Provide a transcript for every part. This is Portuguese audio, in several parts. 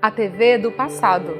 A TV do passado,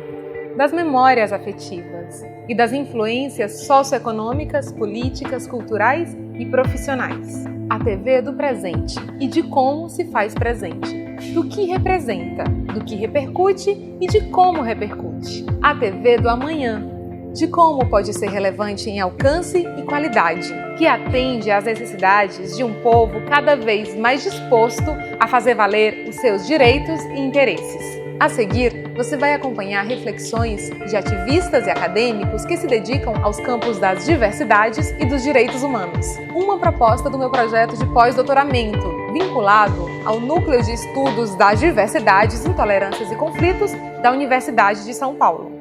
das memórias afetivas e das influências socioeconômicas, políticas, culturais e profissionais. A TV do presente e de como se faz presente, do que representa, do que repercute e de como repercute. A TV do amanhã, de como pode ser relevante em alcance e qualidade, que atende às necessidades de um povo cada vez mais disposto a fazer valer os seus direitos e interesses. A seguir, você vai acompanhar reflexões de ativistas e acadêmicos que se dedicam aos campos das diversidades e dos direitos humanos. Uma proposta do meu projeto de pós-doutoramento, vinculado ao Núcleo de Estudos das Diversidades, Intolerâncias e Conflitos da Universidade de São Paulo.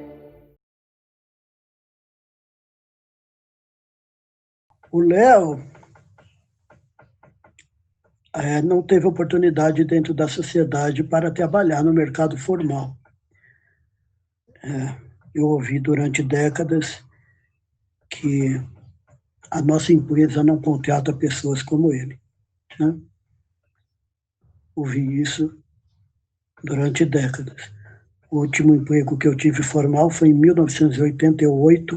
O Léo não teve oportunidade dentro da sociedade para trabalhar no mercado formal. Eu ouvi durante décadas que a nossa empresa não contrata pessoas como ele, né? Ouvi isso durante décadas. O último emprego que eu tive formal foi em 1988,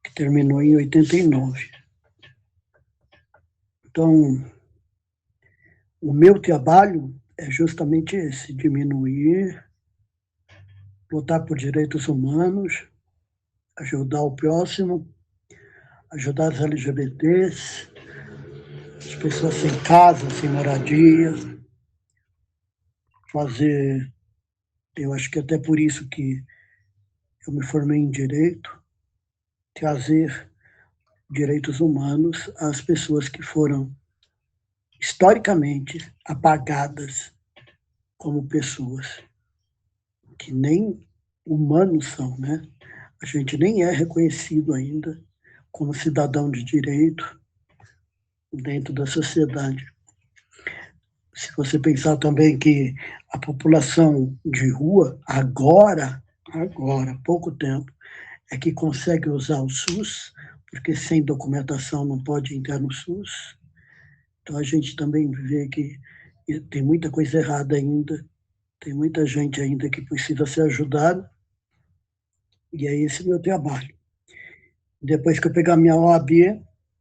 que terminou em 89. Então, o meu trabalho é justamente esse: diminuir, lutar por direitos humanos, ajudar o próximo, ajudar as LGBTs, as pessoas sem casa, sem moradia, fazer, eu acho que até por isso que eu me formei em Direito, trazer direitos humanos às pessoas que foram historicamente apagadas como pessoas, que nem humanos são, né? A gente nem é reconhecido ainda como cidadão de direito dentro da sociedade. Se você pensar também que a população de rua, agora, há pouco tempo, é que consegue usar o SUS, porque sem documentação não pode entrar no SUS. Então a gente também vê que tem muita coisa errada ainda, tem muita gente ainda que precisa ser ajudada, e é esse meu trabalho. Depois que eu pegar minha OAB,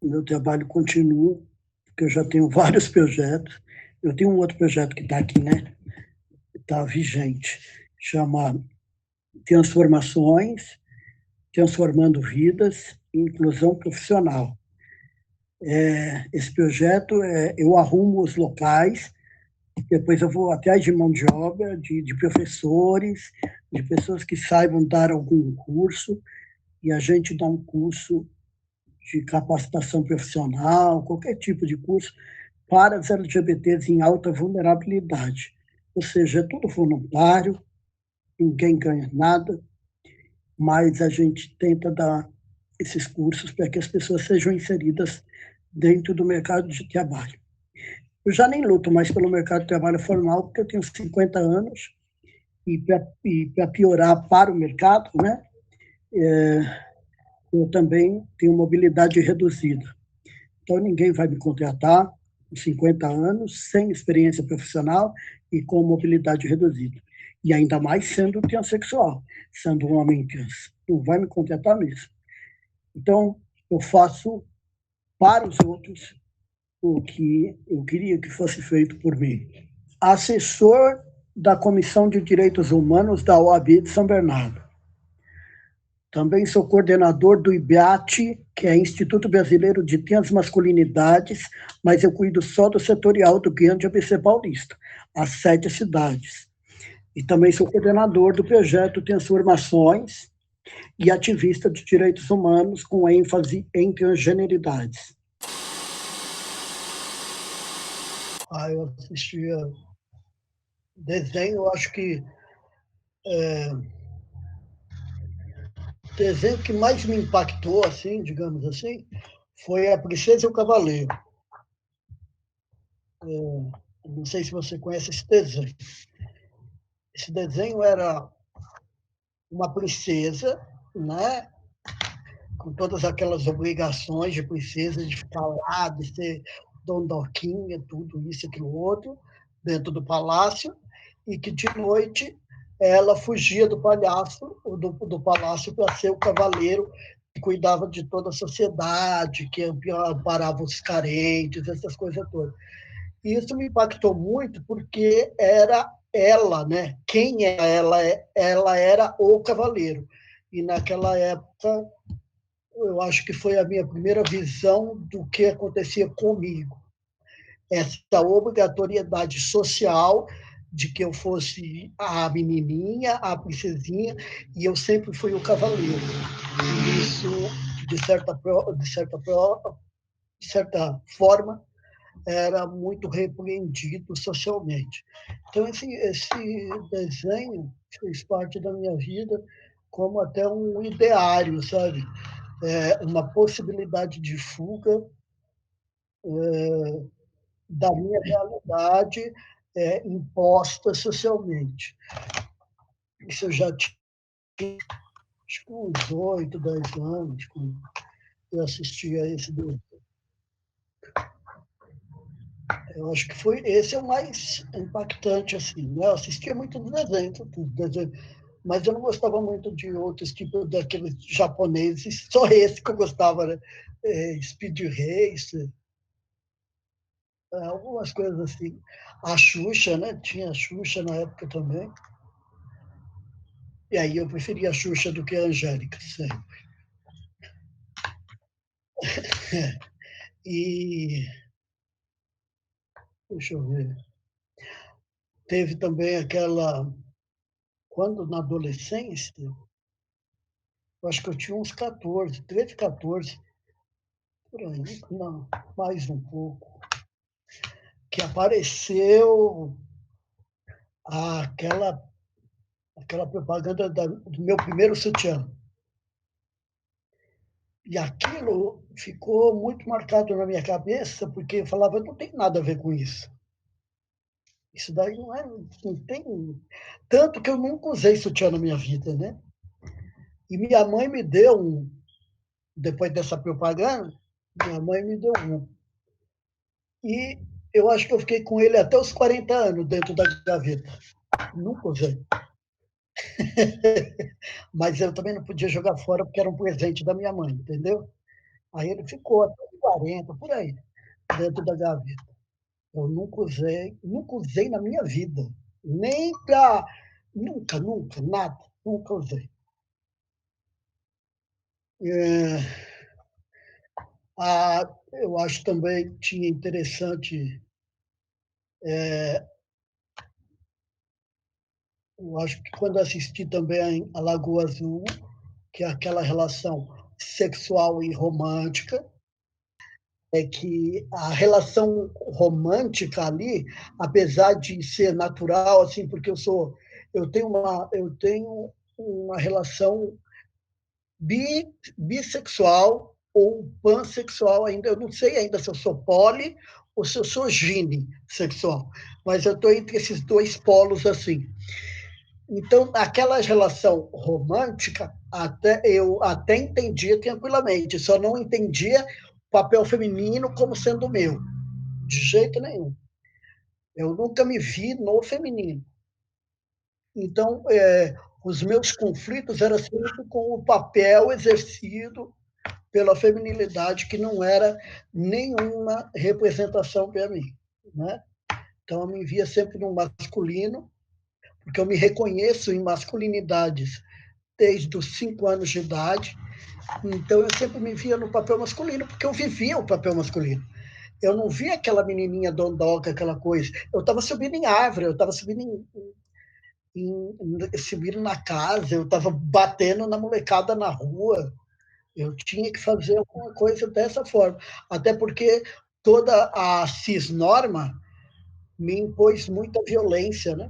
o meu trabalho continua, porque eu já tenho vários projetos. Eu tenho um outro projeto que está aqui, né? Está vigente, chama Transformações, Transformando Vidas e Inclusão Profissional. Esse projeto, eu arrumo os locais, depois eu vou atrás de mão de obra, de professores, de pessoas que saibam dar algum curso, e a gente dá um curso de capacitação profissional, qualquer tipo de curso, para as LGBTs em alta vulnerabilidade. Ou seja, é tudo voluntário, ninguém ganha nada, mas a gente tenta dar esses cursos para que as pessoas sejam inseridas dentro do mercado de trabalho. Eu já nem luto mais pelo mercado de trabalho formal, porque eu tenho 50 anos, e para piorar para o mercado, né, eu também tenho mobilidade reduzida. Então, ninguém vai me contratar com 50 anos, sem experiência profissional e com mobilidade reduzida. E ainda mais sendo transexual, sendo um homem trans. Não vai me contratar mesmo. Então, eu faço para os outros o que eu queria que fosse feito por mim. Assessor da Comissão de Direitos Humanos da OAB de São Bernardo. Também sou coordenador do IBAT, que é Instituto Brasileiro de Transmasculinidades, mas eu cuido só do setorial do Grande ABC Paulista, as 7 cidades. E também sou coordenador do projeto Transformações e ativista de direitos humanos com ênfase em transgeneridades. Eu assistia desenho, eu acho que o desenho que mais me impactou, assim, digamos assim, foi A Princesa e o Cavaleiro. Não sei se você conhece esse desenho. Esse desenho era uma princesa, né, com todas aquelas obrigações de princesa, de ficar lá, de ser dondoquinha, tudo isso, aquilo outro, dentro do palácio, e que de noite ela fugia do palhaço, do palácio, para ser o cavaleiro que cuidava de toda a sociedade, que amparava os carentes, essas coisas todas. E isso me impactou muito porque era ela, né? Quem é ela? Ela era o cavaleiro. E naquela época, eu acho que foi a minha primeira visão do que acontecia comigo. Essa obrigatoriedade social de que eu fosse a menininha, a princesinha, e eu sempre fui o cavaleiro. E isso, de certa forma, era muito repreendido socialmente. Então, esse desenho fez parte da minha vida como até um ideário, sabe? Uma possibilidade de fuga da minha realidade imposta socialmente. Isso eu já tinha, acho que uns 8, 10 anos, quando eu assistia a esse desenho. Eu acho que esse é o mais impactante, assim, né? Eu assistia muito desenho, mas eu não gostava muito de outros tipos daqueles japoneses, só esse que eu gostava, né? Speed Racer, algumas coisas assim. A Xuxa, né? Tinha a Xuxa na época também. E aí eu preferia a Xuxa do que a Angélica, sempre. E, deixa eu ver, teve também aquela, quando na adolescência, eu acho que eu tinha uns 14, 13, 14, por aí, não, mais um pouco, que apareceu aquela, aquela propaganda do meu primeiro sutiã. E aquilo ficou muito marcado na minha cabeça, porque eu falava, não tem nada a ver com isso. Isso daí não tem. Tanto que eu nunca usei sutiã na minha vida, né? E minha mãe me deu depois dessa propaganda, minha mãe me deu um. E eu acho que eu fiquei com ele até os 40 anos dentro da gaveta. Nunca usei. Mas eu também não podia jogar fora porque era um presente da minha mãe, entendeu? Aí ele ficou até os 40, por aí, dentro da gaveta. Eu nunca usei na minha vida. Nem para. Nunca, nunca, nada. Nunca usei. É, eu acho também que tinha interessante. Eu acho que quando assisti também a Lagoa Azul, que é aquela relação sexual e romântica, é que a relação romântica ali, apesar de ser natural, assim, porque eu tenho uma relação bissexual ou pansexual ainda, eu não sei ainda se eu sou poli ou se eu sou ginesexual, mas eu estou entre esses dois polos assim. Então, aquela relação romântica, eu até entendia tranquilamente, só não entendia o papel feminino como sendo meu, de jeito nenhum. Eu nunca me vi no feminino. Então, os meus conflitos eram sempre com o papel exercido pela feminilidade, que não era nenhuma representação para mim. Né? Então, eu me via sempre no masculino, porque eu me reconheço em masculinidades desde os 5 anos de idade. Então, eu sempre me via no papel masculino, porque eu vivia o papel masculino. Eu não via aquela menininha dondoca, aquela coisa. Eu estava subindo em árvore, eu estava subindo na casa, eu estava batendo na molecada na rua. Eu tinha que fazer alguma coisa dessa forma. Até porque toda a cisnorma me impôs muita violência, né?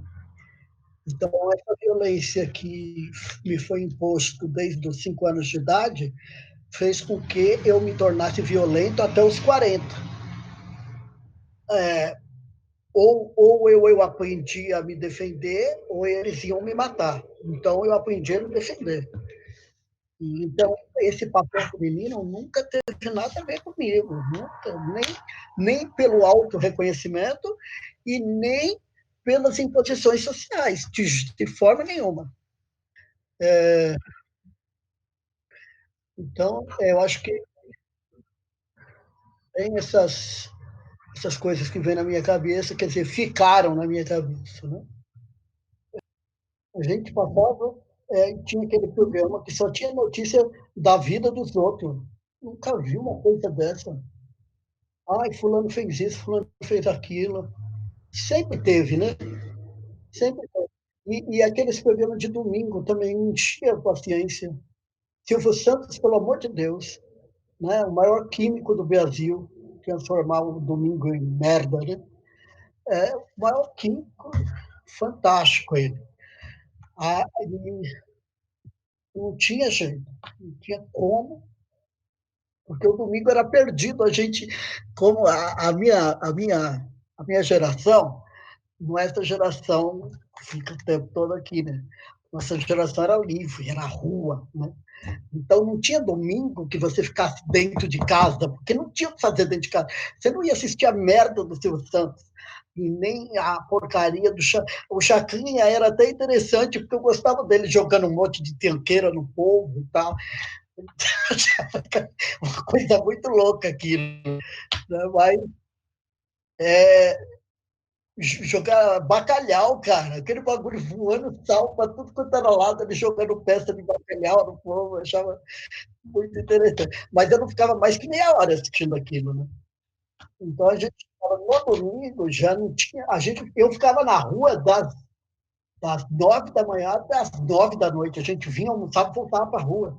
Então, essa violência que me foi imposto desde os 5 anos de idade fez com que eu me tornasse violento até os 40. É, ou eu aprendi a me defender, ou eles iam me matar. Então, eu aprendi a me defender. Então, esse papel feminino nunca teve nada a ver comigo, nunca, nem pelo auto-reconhecimento e nem pelas imposições sociais, de forma nenhuma. Então, eu acho que tem essas coisas que vêm na minha cabeça, quer dizer, ficaram na minha cabeça. Né? A gente passava, tinha aquele programa que só tinha notícia da vida dos outros. Nunca vi uma coisa dessa. Ai, fulano fez isso, fulano fez aquilo. Sempre teve, né? Sempre teve. E aqueles programas de domingo também enchia a paciência. Silvio Santos, pelo amor de Deus, né? O maior químico do Brasil, transformar o domingo em merda, né? É o maior químico, fantástico ele. Não tinha jeito, não tinha como, porque o domingo era perdido. A gente, como a minha geração, não é essa geração que fica o tempo todo aqui, né? Nossa geração era livre, era rua, né? Então não tinha domingo que você ficasse dentro de casa, porque não tinha o que fazer dentro de casa. Você não ia assistir a merda do Silvio Santos, e nem a porcaria do o Chacrinha. Era até interessante, porque eu gostava dele jogando um monte de tranqueira no povo e tal. Uma coisa muito louca aquilo. Né? Mas jogar bacalhau, cara, aquele bagulho voando sal para tudo quanto era lado, ele jogando peça de bacalhau no povo, eu achava muito interessante. Mas eu não ficava mais que meia hora assistindo aquilo, né? Então a gente ficava no domingo, já não tinha. Eu ficava na rua das 9 da manhã até as 9 da noite. A gente vinha, almoçava e voltava para a rua.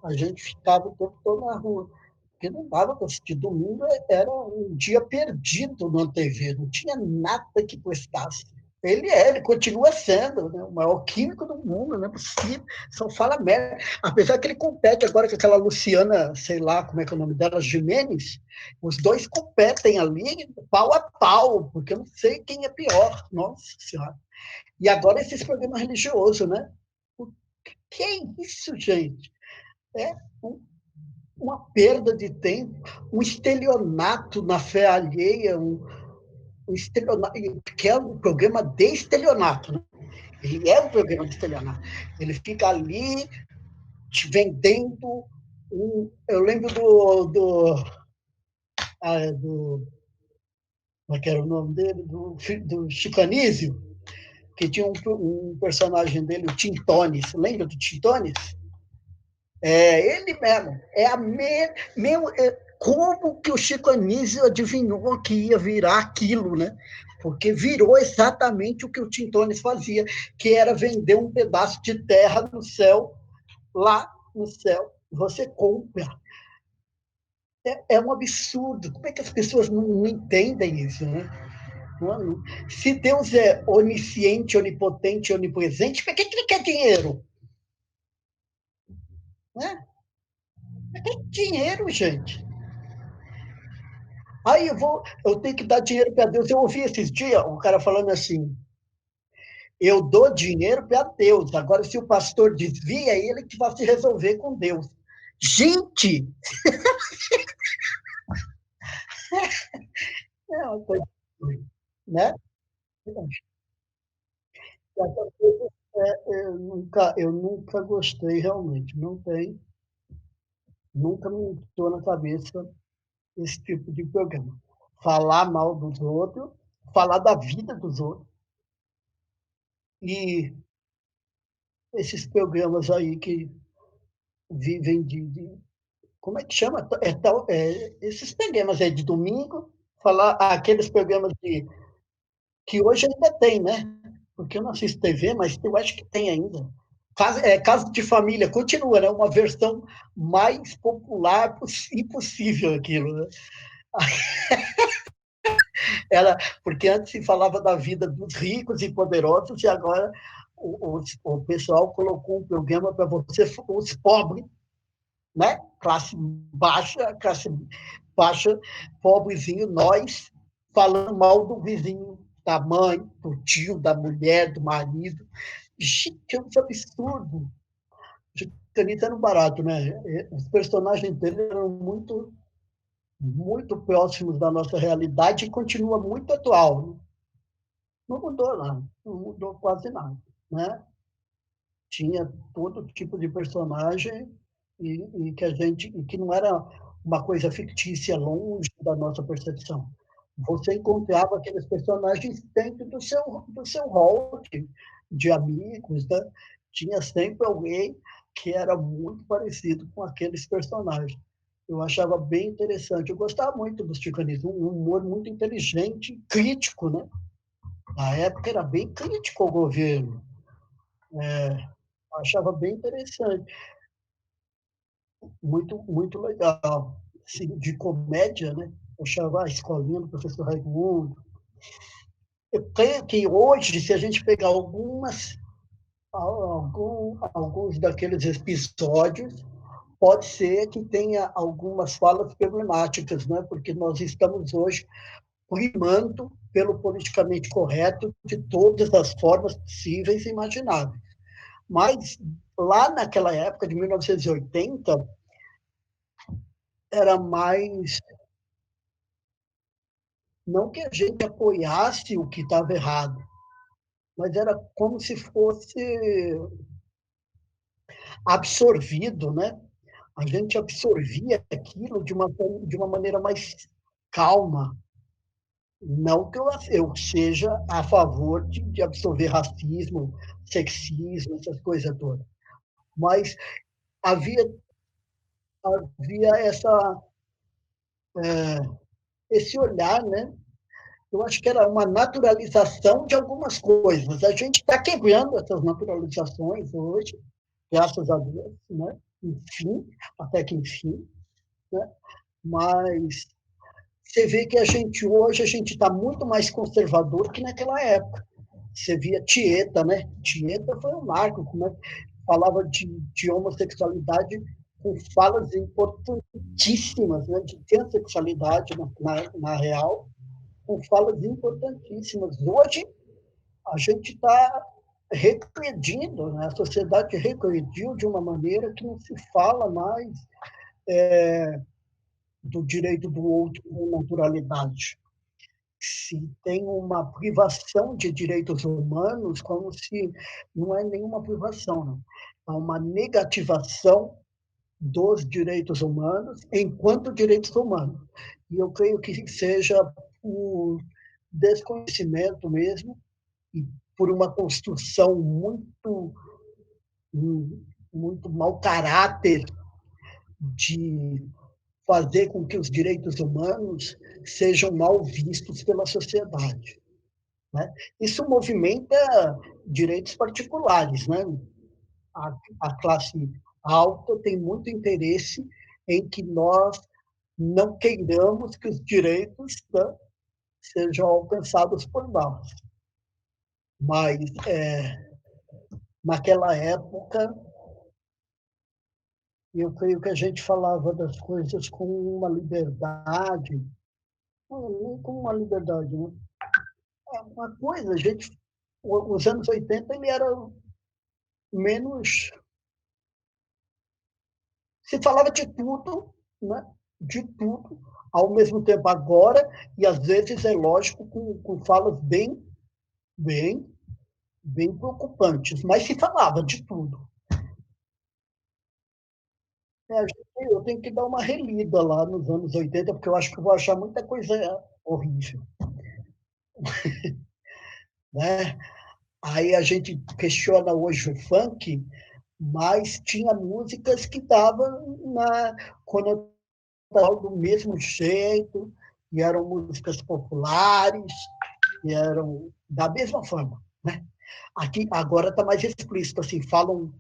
A gente ficava o tempo todo na rua. Porque não dava para assistir. Domingo era um dia perdido na TV, não tinha nada que prestasse. Ele continua sendo, né, o maior químico do mundo, não é possível, só fala merda. Apesar que ele compete agora com aquela Luciana, sei lá como é que é o nome dela, Gimenez, os dois competem ali pau a pau, porque eu não sei quem é pior, nossa senhora. E agora esses programas religiosos, né? O que é isso, gente? É uma perda de tempo, um estelionato na fé alheia, um estelionato, que é um programa de estelionato, né? Ele é um programa de estelionato. Ele fica ali te vendendo eu lembro como é que era o nome dele? Do Chico Anísio, que tinha um personagem dele, o Tintones. Lembra do Tintones? É ele mesmo. Como que o Chico Anísio adivinhou que ia virar aquilo, né? Porque virou exatamente o que o Tintones fazia, que era vender um pedaço de terra no céu, lá no céu. Você compra. É um absurdo. Como é que as pessoas não entendem isso, né? Se Deus é onisciente, onipotente, onipresente, por que ele quer dinheiro? Né? Dinheiro, gente. Aí eu tenho que dar dinheiro para Deus. Eu ouvi esses dias um cara falando assim: eu dou dinheiro para Deus. Agora, se o pastor desvia, é ele que vai se resolver com Deus. Gente! É uma coisa, né? Essa coisa, eu nunca gostei realmente. Não tem, nunca me entrou na cabeça esse tipo de programa. Falar mal dos outros, falar da vida dos outros. E esses programas aí que vivem como é que chama? Esses programas aí de domingo, falar aqueles programas que hoje ainda tem, né? Porque eu não assisto TV, mas eu acho que tem ainda. Casa de Família continua, né? Uma versão mais popular impossível aquilo, né? Porque antes se falava da vida dos ricos e poderosos e agora o pessoal colocou um programa para você, os pobres, né? Classe baixa, pobrezinho, nós falando mal do vizinho, da mãe, do tio, da mulher, do marido. Gente, é um absurdo. Titanic era um barato, né? Os personagens dele eram muito, muito próximos da nossa realidade e continua muito atual. Né? Não mudou nada, não mudou quase nada, né? Tinha todo tipo de personagem e que a gente e que não era uma coisa fictícia longe da nossa percepção. Você encontrava aqueles personagens dentro do seu rol de amigos, né? Tinha sempre alguém que era muito parecido com aqueles personagens. Eu achava bem interessante. Eu gostava muito dos Ticanis, um humor muito inteligente, crítico, né? Na época era bem crítico ao governo. Achava bem interessante, muito, muito legal. Assim, de comédia, né? Eu achava a escolinha do professor Raimundo. Eu creio que hoje, se a gente pegar alguns daqueles episódios, pode ser que tenha algumas falas problemáticas, né? Porque nós estamos hoje primando pelo politicamente correto de todas as formas possíveis e imagináveis. Mas lá naquela época de 1980, era mais, não que a gente apoiasse o que estava errado, mas era como se fosse absorvido, né? A gente absorvia aquilo de uma maneira mais calma. Não que eu seja a favor de absorver racismo, sexismo, essas coisas todas, mas havia, havia esse olhar, né? Eu acho que era uma naturalização de algumas coisas. A gente está quebrando essas naturalizações hoje, graças a Deus, né? Enfim, até que enfim, né? Mas você vê que hoje a gente está muito mais conservador que naquela época. Você via Tieta, né? Tieta foi um marco, como é, falava de homossexualidade com falas importantíssimas, né? De transexualidade na real, com falas importantíssimas. Hoje, a gente está regredindo, né? A sociedade regrediu de uma maneira que não se fala mais do direito do outro com naturalidade. Se tem uma privação de direitos humanos, como se não é nenhuma privação, não. É uma negativação dos direitos humanos enquanto direitos humanos. E eu creio que seja por desconhecimento mesmo e por uma construção muito mau caráter de fazer com que os direitos humanos sejam mal vistos pela sociedade, né? Isso movimenta direitos particulares, né? A classe alta tem muito interesse em que nós não queiramos que os direitos, né, sejam alcançados por nós. Mas, naquela época, eu creio que a gente falava das coisas com uma liberdade, não com uma liberdade, né? Uma coisa, a gente, os anos 80, ele era menos, se falava de tudo, né? De tudo, ao mesmo tempo agora, e às vezes, é lógico, com falas bem, bem preocupantes, mas se falava de tudo. Eu tenho que dar uma relida lá nos anos 80, porque eu acho que eu vou achar muita coisa horrível, né? Aí a gente questiona hoje o funk, mas tinha músicas que estavam na conotação do mesmo jeito, e eram músicas populares, e eram da mesma forma, né? Aqui agora está mais explícito, assim, falam,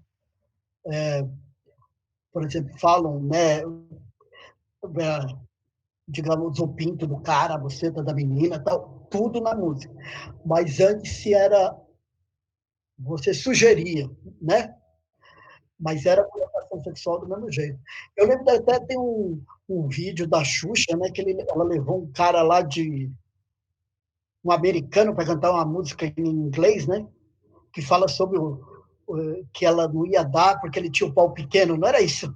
por exemplo, falam, né, digamos, o pinto do cara, a buceta da menina, tal, tudo na música. Mas antes se era, você sugeria, né? Mas era conotação sexual do mesmo jeito. Eu lembro até tem um vídeo da Xuxa, né, que ela levou um cara lá um americano para cantar uma música em inglês, né, que fala sobre que ela não ia dar porque ele tinha o pau pequeno, não era isso,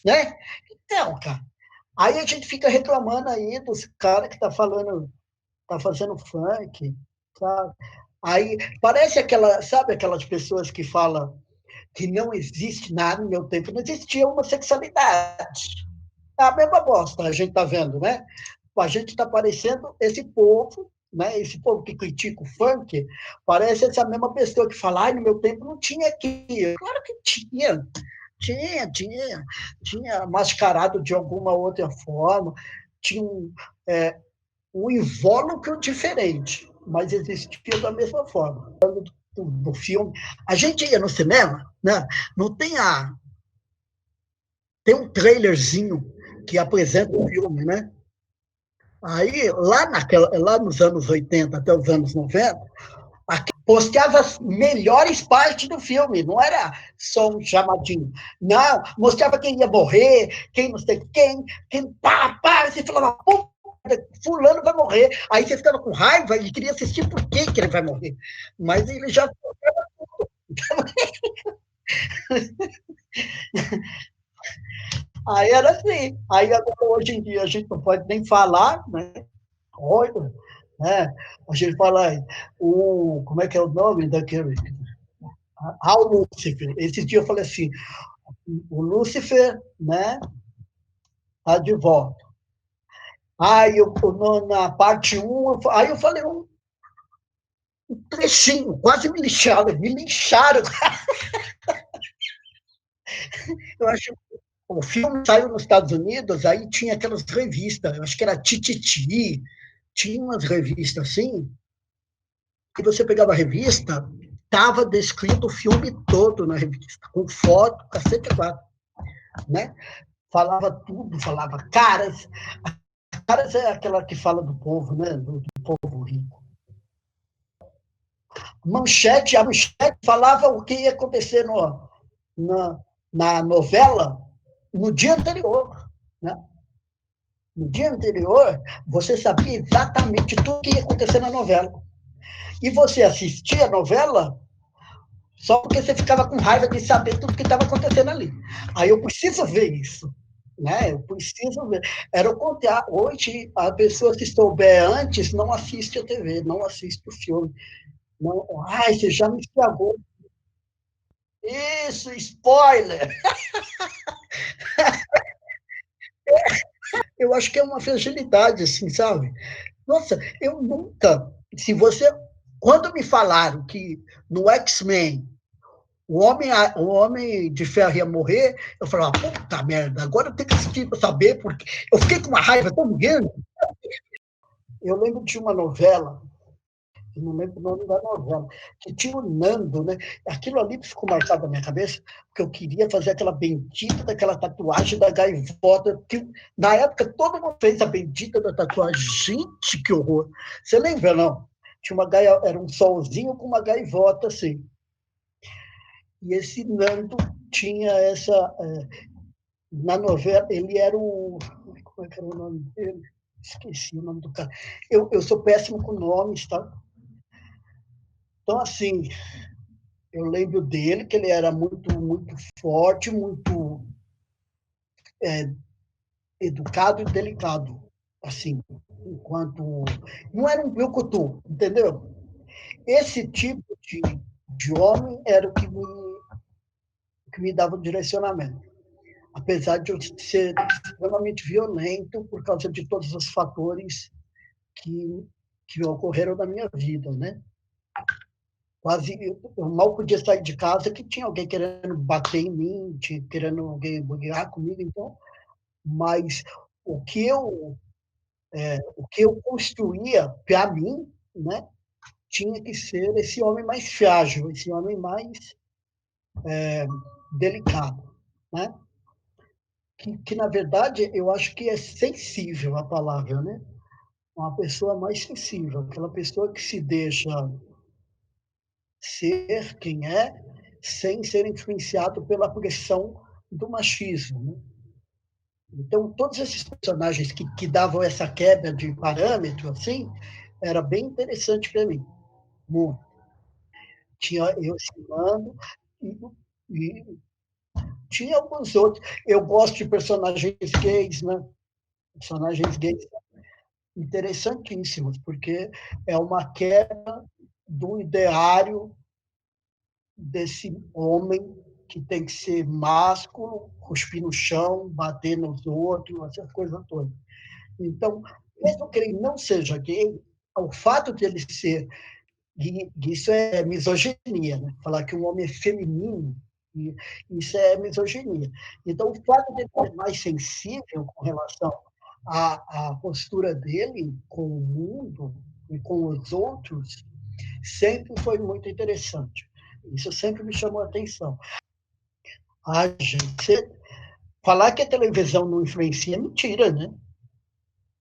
né? Então, cara, aí a gente fica reclamando aí dos caras que tá fazendo funk, sabe? Aí parece aquela, sabe aquelas pessoas que falam que não existe nada no meu tempo, não existia homossexualidade. É a mesma bosta, a gente está vendo, né? A gente está parecendo esse povo, né? Esse povo que critica o funk, parece essa mesma pessoa que fala, no meu tempo não tinha aqui. Claro que tinha. Tinha mascarado de alguma outra forma, tinha um invólucro diferente, mas existia da mesma forma. Do filme. A gente ia no cinema, né? Não tem tem um trailerzinho que apresenta o filme, né? Aí, lá nos anos 80 até os anos 90, postava as melhores partes do filme, não era só um chamadinho. Não, mostrava quem ia morrer, quem não sei quem você falava, pô, fulano vai morrer. Aí você ficava com raiva e queria assistir por que ele vai morrer. Mas ele já. Aí era assim. Aí agora, hoje em dia, a gente não pode nem falar, né? Olha, né? A gente fala, como é que é o nome daquele? O Lúcifer. Esse dia eu falei assim, o Lúcifer, né, tá de volta. Aí na parte 1, aí eu falei um trechinho, quase me lixaram. Eu acho o filme saiu nos Estados Unidos, aí tinha aquelas revistas, eu acho que era Tititi, tinha umas revistas assim, que você pegava a revista, estava descrito o filme todo na revista, com foto, cacete quatro, né? Falava tudo, falava caras. Caras é aquela que fala do povo, né? Do povo rico. A manchete falava o que ia acontecer na, na novela no dia anterior, né? No dia anterior, você sabia exatamente tudo o que ia acontecer na novela. E você assistia a novela só porque você ficava com raiva de saber tudo que estava acontecendo ali. Aí eu preciso ver isso. Né? Eu preciso ver. Era o contrário. Hoje, a pessoa, se souber antes, não assiste a TV, não assiste o filme. Não, você já me estragou. Isso, spoiler! Eu acho que é uma fragilidade, assim, sabe? Nossa, eu nunca. Se você. Quando me falaram que no X-Men o homem de ferro ia morrer, eu falava, puta merda, agora eu tenho que assistir para saber, porque eu fiquei com uma raiva tão grande. Eu lembro de uma novela, eu não lembro o nome da novela, que tinha o Nando, né? Aquilo ali ficou marcado na minha cabeça, porque eu queria fazer aquela bendita daquela tatuagem da gaivota, que na época todo mundo fez a bendita da tatuagem. Gente, que horror! Você lembra, não? Tinha era um solzinho com uma gaivota assim. E esse Nando tinha essa. Na novela, ele era o. Como é que era o nome dele? Esqueci o nome do cara. Eu sou péssimo com nomes, tá? Então, assim, eu lembro dele, que ele era muito forte, muito é, educado e delicado, assim, enquanto... Não era um brucutu, entendeu? Esse tipo de homem era o que me dava o direcionamento. Apesar de eu ser extremamente violento por causa de todos os fatores que, que ocorreram na minha vida, né? Quase eu mal podia sair de casa que tinha alguém querendo bater em mim, querendo alguém brigar comigo, então, mas o que eu o que eu construía para mim, né, tinha que ser esse homem mais frágil, esse homem mais delicado, né? Que na verdade eu acho que é sensível a palavra, né? Uma pessoa mais sensível, aquela pessoa que se deixa ser quem é, sem ser influenciado pela pressão do machismo. Né? Então, todos esses personagens que davam essa quebra de parâmetro, assim, era bem interessante para mim. Muito. Tinha eu ensinando e tinha alguns outros. Eu gosto de personagens gays, né? Personagens gays. interessantíssimos, porque é uma quebra do ideário desse homem que tem que ser másculo, cuspir no chão, bater nos outros, essas coisas todas. Então, mesmo que ele não seja gay, o fato de ele ser, isso é misoginia, né? Falar que um homem é feminino, isso é misoginia. Então, o fato de ele ser mais sensível com relação à postura dele com o mundo e com os outros sempre foi muito interessante. Isso sempre me chamou a atenção. A gente, falar que a televisão não influencia é mentira, né?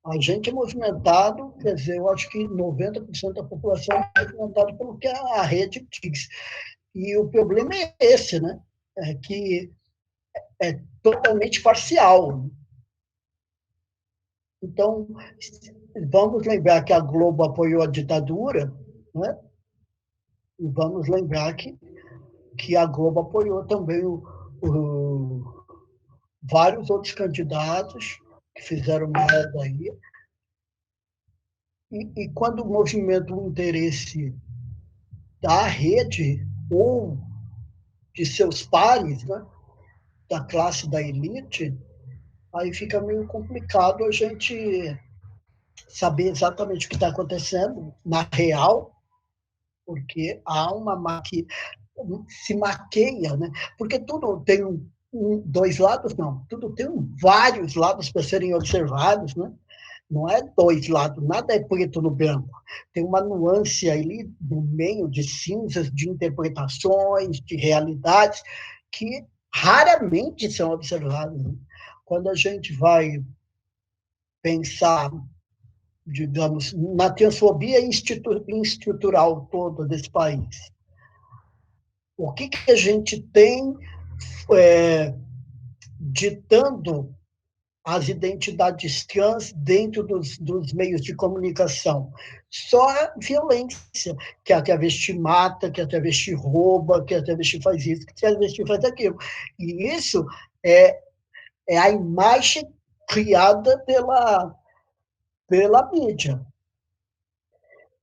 A gente é movimentado, quer dizer, eu acho que 90% da população é movimentada pelo que a rede diz. E o problema é esse, né? É que é totalmente parcial. Então, vamos lembrar que a Globo apoiou a ditadura, né? E vamos lembrar que a Globo apoiou também vários outros candidatos que fizeram merda aí. E quando movimenta o interesse da rede ou de seus pares, né, da classe da elite, aí fica meio complicado a gente saber exatamente o que está acontecendo na real, porque há uma que se maqueia, né? Porque tudo tem dois lados, não, tudo tem vários lados para serem observados, né? Não é dois lados, nada é preto no branco. Tem uma nuance ali no meio de cinzas, de interpretações, de realidades, que raramente são observadas. Né? Quando a gente vai pensar, digamos, na transfobia estrutural toda desse país, o que a gente tem ditando as identidades trans dentro dos meios de comunicação? Só a violência, que a travesti mata, que a travesti rouba, que a travesti faz isso, que a travesti faz aquilo. E isso é a imagem criada pela mídia.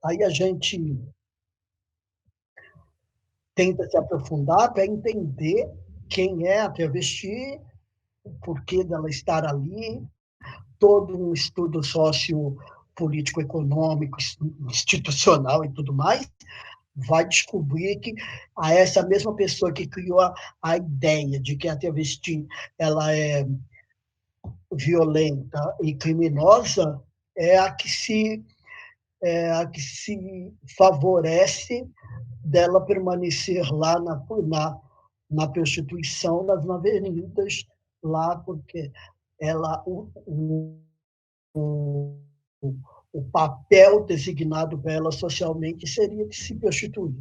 Aí a gente tenta se aprofundar para entender quem é a travesti, o porquê dela estar ali, todo um estudo sociopolítico, econômico, institucional e tudo mais, vai descobrir que essa mesma pessoa que criou a ideia de que a travesti ela é violenta e criminosa é a que se favorece dela permanecer lá na prostituição, nas avenidas, lá, porque ela, o papel designado para ela socialmente seria de se prostituir.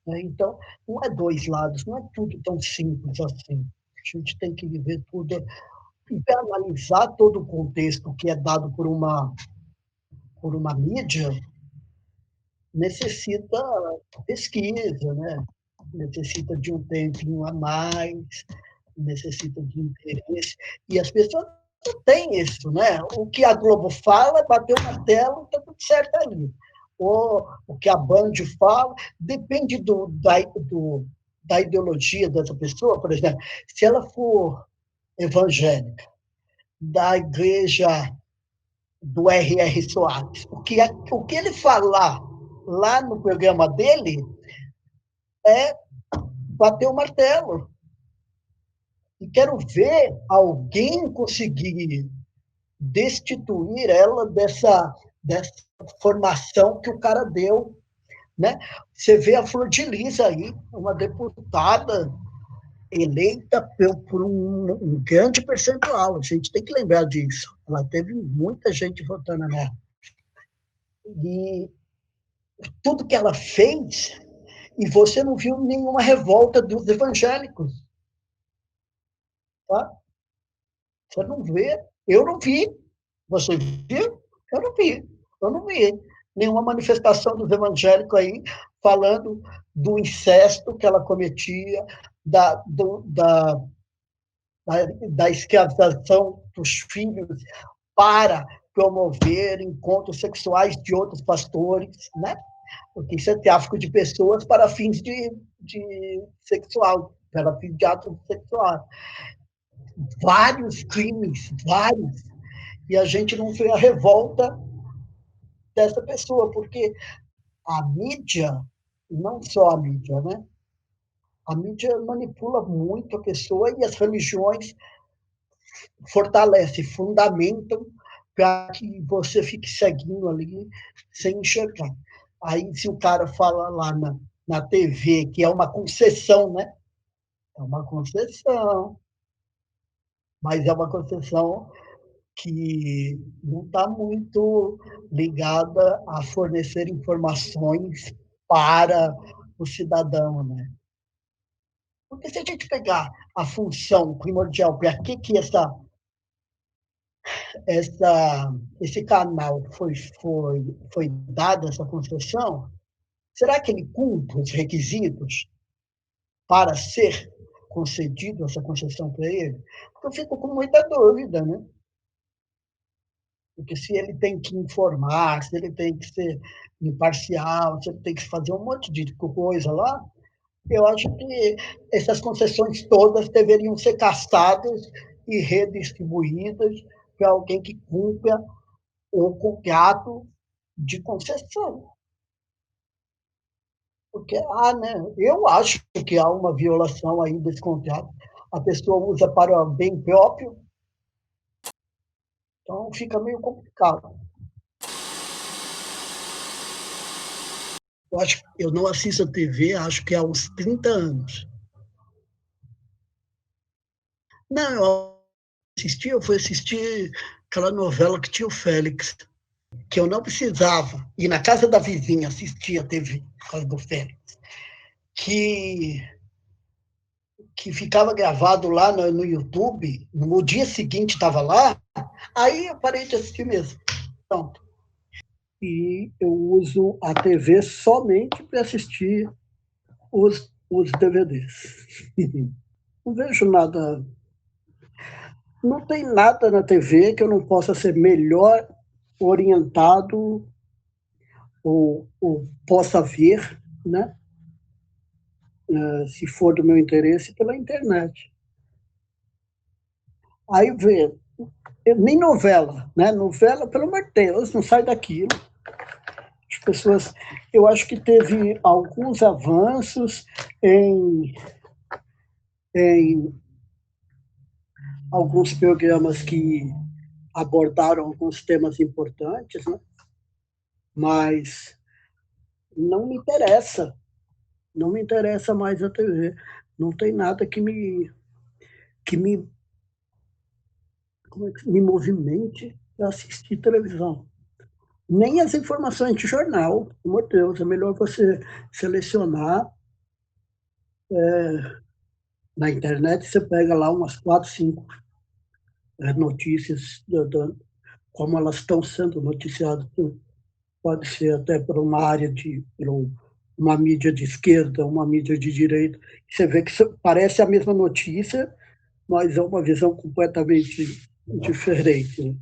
Né? Então, não é dois lados, não é tudo tão simples assim. A gente tem que viver tudo e analisar todo o contexto que é dado por uma mídia, necessita pesquisa, né? Necessita de um tempinho a mais, necessita de interesse. E as pessoas não têm isso, né? O que a Globo fala, bateu na tela, está tudo certo ali. Ou o que a Band fala, depende da ideologia dessa pessoa, por exemplo, se ela for evangélica, da igreja do R.R. Soares, o que ele falar lá no programa dele é bater o martelo. E quero ver alguém conseguir destituir ela dessa formação que o cara deu. Né? Você vê a Flor de Lis aí, uma deputada eleita por um grande percentual. A gente tem que lembrar disso. Ela teve muita gente votando nela. E tudo que ela fez, e você não viu nenhuma revolta dos evangélicos. Tá? Você não vê. Eu não vi. Você viu? Eu não vi. Eu não vi nenhuma manifestação dos evangélicos aí falando do incesto que ela cometia, da escravização dos filhos para promover encontros sexuais de outros pastores, né? Porque isso é tráfico de pessoas para fins de sexual, para fins de ato sexual. Vários crimes, vários. E a gente não vê a revolta dessa pessoa, porque a mídia, não só a mídia, né? A mídia manipula muito a pessoa e as religiões fortalecem, fundamentam para que você fique seguindo ali sem enxergar. Aí, se o cara fala lá na TV que é uma concessão, né? É uma concessão, mas é uma concessão que não está muito ligada a fornecer informações para o cidadão, né? Porque se a gente pegar a função primordial para que esse canal foi dado essa concessão, será que ele cumpre os requisitos para ser concedido essa concessão para ele? Porque eu fico com muita dúvida, né? Porque se ele tem que informar, se ele tem que ser imparcial, se ele tem que fazer um monte de coisa lá, eu acho que essas concessões todas deveriam ser caçadas e redistribuídas para alguém que cumpra o contrato de concessão. Porque né, eu acho que há uma violação aí desse contrato. A pessoa usa para bem próprio, então fica meio complicado. Eu não assisto a TV, acho que há uns 30 anos. Não, eu fui assistir aquela novela que tinha o Félix, que eu não precisava ir na casa da vizinha assistir a TV, por causa do Félix, que ficava gravado lá no YouTube, no dia seguinte estava lá, aí eu parei de assistir mesmo. Pronto. E eu uso a TV somente para assistir os DVDs. Não vejo nada. Não tem nada na TV que eu não possa ser melhor orientado ou possa ver, né? Se for do meu interesse, pela internet. Aí vê, nem novela, né? Novela, pelo amor de Deus, não sai daquilo. As pessoas, eu acho que teve alguns avanços em alguns programas que abordaram alguns temas importantes, né? Mas não me interessa, não me interessa mais a TV. Não tem nada que me movimente para assistir televisão. Nem as informações de jornal, pelo amor de Deus, é melhor você selecionar na internet, você pega lá umas 4, 5 notícias, como elas estão sendo noticiadas, pode ser até por uma área por uma mídia de esquerda, uma mídia de direita, você vê que parece a mesma notícia, mas é uma visão completamente diferente, né?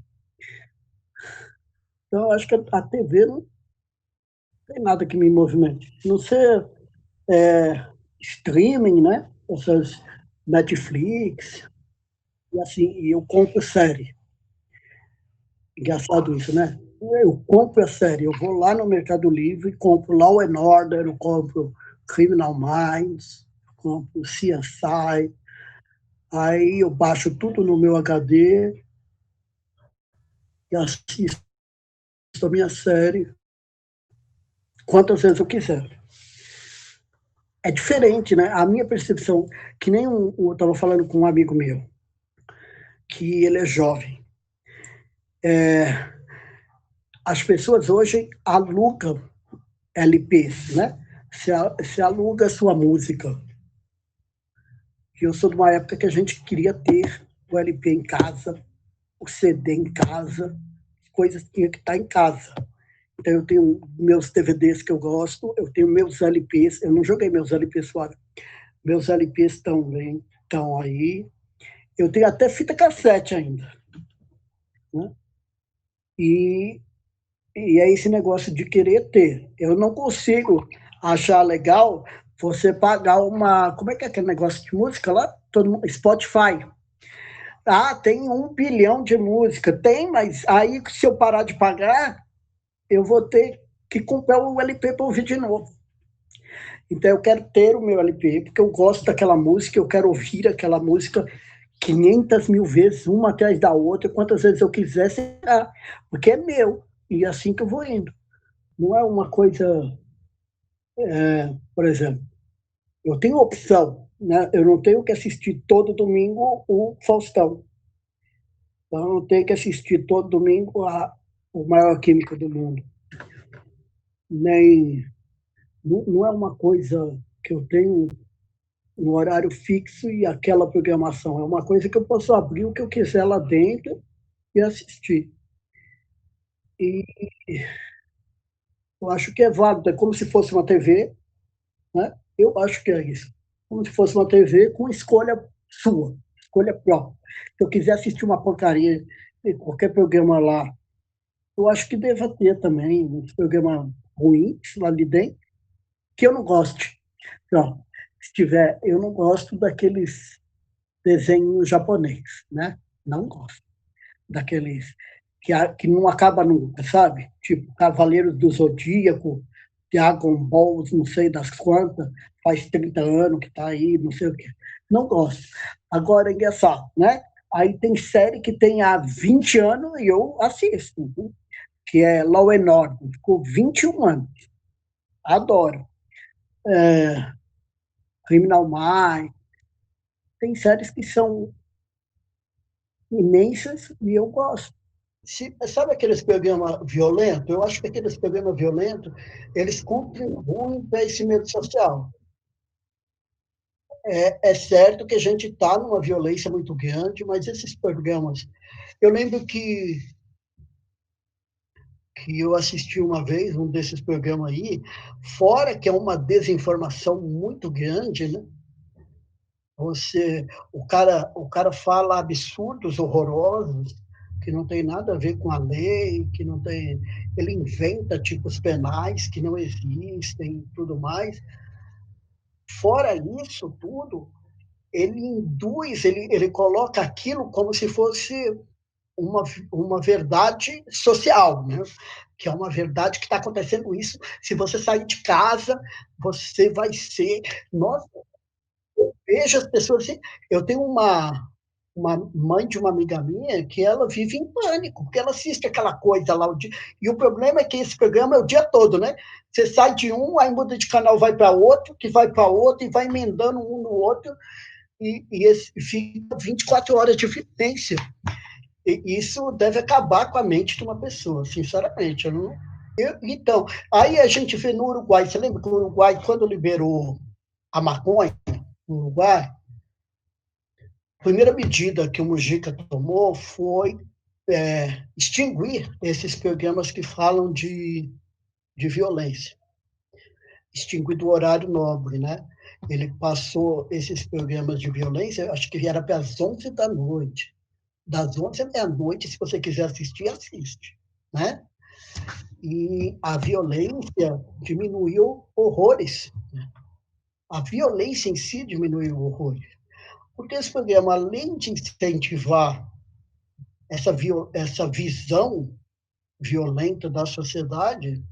Então, eu acho que a TV não tem nada que me movimente. Não ser streaming, né? Essas Netflix, e assim, e eu compro série. Engraçado isso, né? Eu compro a série, eu vou lá no Mercado Livre, compro Law and Order, eu compro Criminal Minds, compro CSI, aí eu baixo tudo no meu HD e assisto a minha série quantas vezes eu quiser. É diferente, né? A minha percepção, que nem eu estava falando com um amigo meu, que ele é jovem. As pessoas hoje alugam LPs, né? Se aluga a sua música. Eu sou de uma época que a gente queria ter o LP em casa, o CD em casa, coisas que tinha que estar em casa. Então, eu tenho meus DVDs que eu gosto, eu tenho meus LPs, eu não joguei meus LPs fora. Meus LPs estão aí. Eu tenho até fita cassete ainda, né? E, e é esse negócio de querer ter. Eu não consigo achar legal você pagar uma... Como é que é aquele negócio de música lá? Spotify. Ah, tem 1 bilhão de música. Tem, mas aí se eu parar de pagar, eu vou ter que comprar o LP para ouvir de novo. Então eu quero ter o meu LP, porque eu gosto daquela música, eu quero ouvir aquela música 500 mil vezes, uma atrás da outra, quantas vezes eu quiser, será, porque é meu, e é assim que eu vou indo. Não é uma coisa, por exemplo, eu tenho opção, né? Eu não tenho que assistir todo domingo o Faustão, então eu não tenho que assistir todo domingo o maior químico do mundo, nem, não é uma coisa que eu tenho um horário fixo e aquela programação, é uma coisa que eu posso abrir o que eu quiser lá dentro e assistir. E eu acho que é válido, é como se fosse uma TV, né? Eu acho que é isso. Como se fosse uma TV com escolha sua, escolha própria. Se eu quiser assistir uma porcaria de qualquer programa lá, eu acho que deva ter também uns programas ruins lá ali dentro, que eu não goste. Então, se tiver, eu não gosto daqueles desenhos japonês, né? Não gosto daqueles que não acaba nunca, sabe? Tipo Cavaleiros do Zodíaco, Dragon Ball, não sei das quantas, faz 30 anos que está aí, não sei o quê. Não gosto. Agora, é engraçado, né? Aí tem série que tem há 20 anos e eu assisto, né? Que é Law and Order, ficou 21 anos. Adoro. É, Criminal Minds, tem séries que são imensas e eu gosto. Sabe aqueles programas violentos? Eu acho que aqueles programas violentos, eles contribuem para esse medo social. É certo que a gente está numa violência muito grande, mas esses programas... Eu lembro que eu assisti uma vez um desses programas aí, fora que é uma desinformação muito grande, né? O cara fala absurdos horrorosos, que não tem nada a ver com a lei, que não tem, ele inventa tipos penais que não existem e tudo mais. Fora isso tudo, ele induz, ele coloca aquilo como se fosse uma, uma verdade social, né? Que é uma verdade que está acontecendo isso. Se você sair de casa, você vai ser... Nossa, vejo as pessoas assim. Eu tenho uma mãe de uma amiga minha que ela vive em pânico, porque ela assiste aquela coisa lá. E o problema é que esse programa é o dia todo, né? Você sai de um, aí muda de canal, vai para outro, que vai para outro, e vai emendando um no outro, e fica 24 horas de violência. E isso deve acabar com a mente de uma pessoa, sinceramente. Então, aí a gente vê no Uruguai, você lembra que o Uruguai, quando liberou a maconha no Uruguai, a primeira medida que o Mujica tomou foi extinguir esses programas que falam de violência, extinguir do horário nobre, né? Ele passou esses programas de violência, acho que era para as 11 da noite. Das 11 à meia-noite, se você quiser assistir, assiste, né? E a violência diminuiu horrores. A violência em si diminuiu horrores. Porque esse programa, além de incentivar essa visão violenta da sociedade,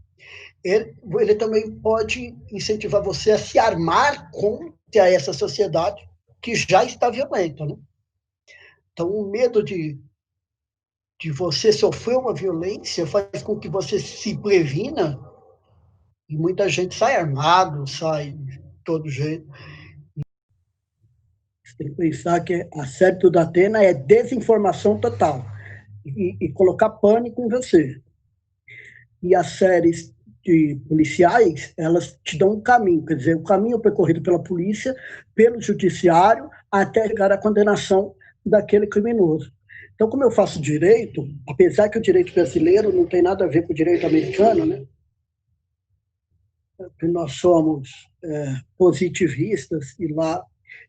ele também pode incentivar você a se armar contra essa sociedade que já está violenta, né? Então, o medo de você sofrer uma violência faz com que você se previna e muita gente sai armado, sai de todo jeito. Você tem que pensar que a série do Datena é desinformação total e colocar pânico em você. E as séries de policiais, elas te dão um caminho, quer dizer, o caminho percorrido pela polícia, pelo judiciário, até chegar à condenação daquele criminoso. Então, como eu faço direito, apesar que o direito brasileiro não tem nada a ver com o direito americano, né? Nós somos positivistas e lá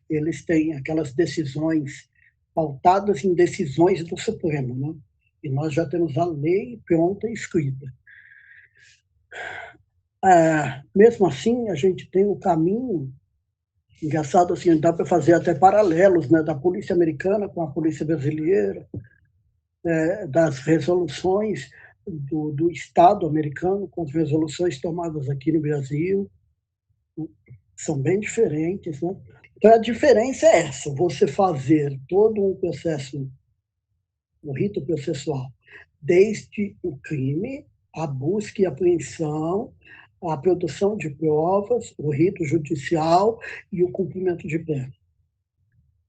eles têm aquelas decisões pautadas em decisões do Supremo, né? E nós já temos a lei pronta e escrita. Mesmo assim, a gente tem o caminho, engraçado assim, dá para fazer até paralelos, né, da polícia americana com a polícia brasileira, das resoluções do Estado americano com as resoluções tomadas aqui no Brasil, são bem diferentes, né? Então, a diferença é essa, você fazer todo um processo, o rito processual, desde o crime, a busca e apreensão, a produção de provas, o rito judicial e o cumprimento de pena.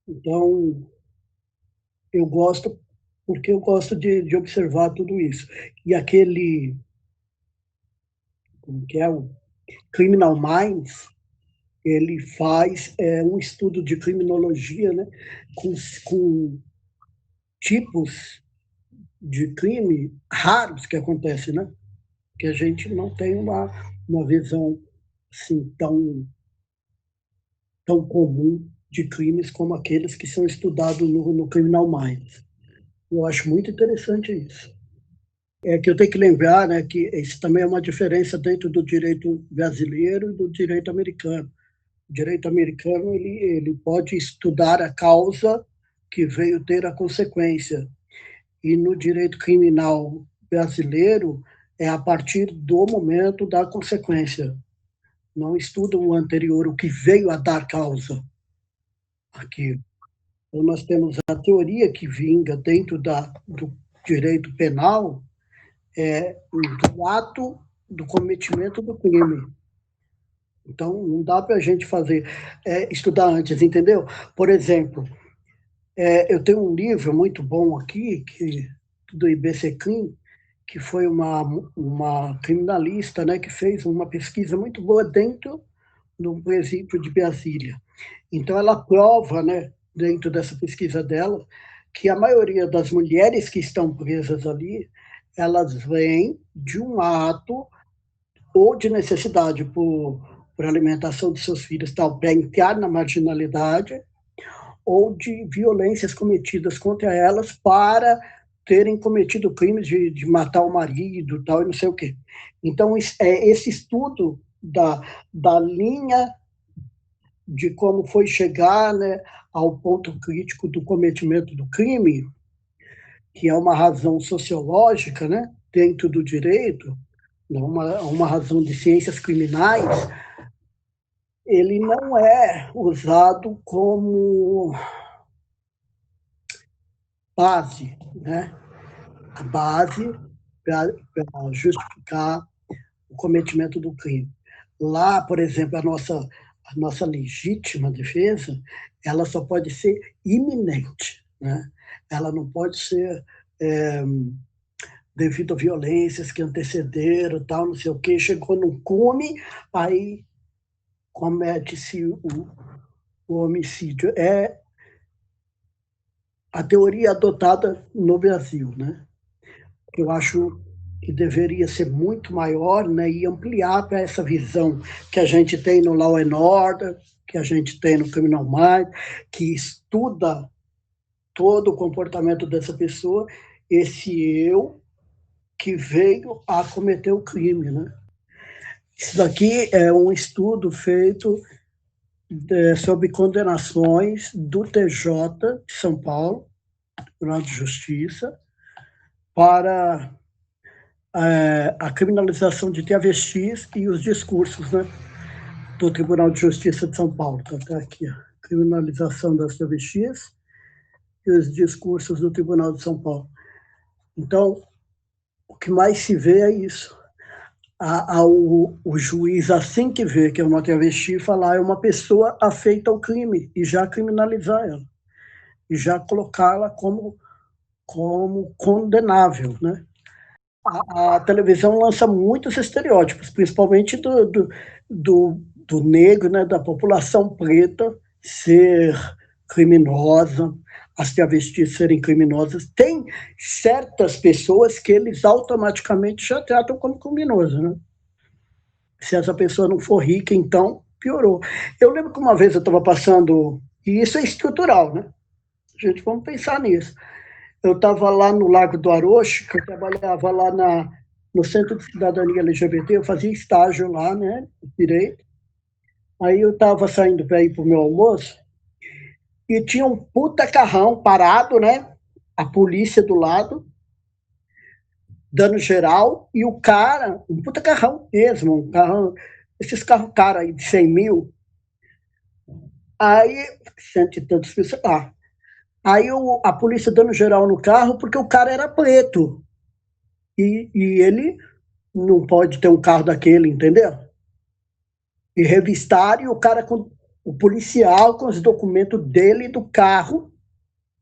Então, eu gosto, porque eu gosto de observar tudo isso. E aquele, como que é, o Criminal Minds, ele faz um estudo de criminologia, né, com tipos de crime raros que acontecem, né? Que a gente não tem uma visão assim tão comum de crimes como aqueles que são estudados no Criminal Minds. Eu acho muito interessante isso. É que eu tenho que lembrar, né, que isso também é uma diferença dentro do direito brasileiro e do direito americano. O direito americano ele pode estudar a causa que veio ter a consequência, e no direito criminal brasileiro é a partir do momento da consequência. Não estuda o anterior, o que veio a dar causa aqui. Então, nós temos a teoria que vinga dentro do direito penal, do ato do cometimento do crime. Então, não dá para a gente estudar antes, entendeu? Por exemplo, eu tenho um livro muito bom aqui, do IBCCrim, que foi uma criminalista, né, que fez uma pesquisa muito boa dentro do presídio de Brasília. Então, ela prova, né, dentro dessa pesquisa dela, que a maioria das mulheres que estão presas ali, elas vêm de um ato ou de necessidade por alimentação de seus filhos, tal, para entrar na marginalidade, ou de violências cometidas contra elas para terem cometido crimes de matar o marido, tal, e não sei o quê. Então, esse estudo da linha de como foi chegar, né, ao ponto crítico do cometimento do crime, que é uma razão sociológica, né, dentro do direito, uma razão de ciências criminais, ele não é usado como base, né? A base para justificar o cometimento do crime. Lá, por exemplo, a nossa legítima defesa, ela só pode ser iminente, né? Ela não pode ser devido a violências que antecederam, tal, não sei o quê, chegou no cume, aí comete-se o homicídio. É a teoria adotada no Brasil, né? Eu acho que deveria ser muito maior, né, e ampliar para essa visão que a gente tem no Law and Order, que a gente tem no Criminal Minds, que estuda todo o comportamento dessa pessoa, esse eu que veio a cometer o crime, né? Isso daqui é um estudo feito sobre condenações do TJ de São Paulo, Tribunal de Justiça, para a criminalização de travestis e os discursos, né, do Tribunal de Justiça de São Paulo. Está aqui, a criminalização das travestis e os discursos do Tribunal de São Paulo. Então, o que mais se vê é isso. O juiz, assim que vê que é uma travesti, falar é uma pessoa afeita ao crime e já criminalizar ela, e já colocá-la como condenável, né? A televisão lança muitos estereótipos, principalmente do negro, né, da população preta ser criminosa, as travestis serem criminosas. Tem certas pessoas que eles automaticamente já tratam como criminoso, né? Se essa pessoa não for rica, então piorou. Eu lembro que uma vez eu estava passando, e isso é estrutural, né? Gente, vamos pensar nisso. Eu estava lá no Lago do Arocho, que eu trabalhava lá no Centro de Cidadania LGBT, eu fazia estágio lá, né, direito. Aí eu estava saindo para ir para o meu almoço e tinha um puta carrão parado, né, a polícia do lado, dando geral, e o cara, um puta carrão mesmo, um carrão, esses carros caros aí de 100 mil, aí, cento e tantos mil, sei lá. Aí a polícia dando geral no carro porque o cara era preto. E ele não pode ter um carro daquele, entendeu? E revistaram e o cara com o policial com os documentos dele do carro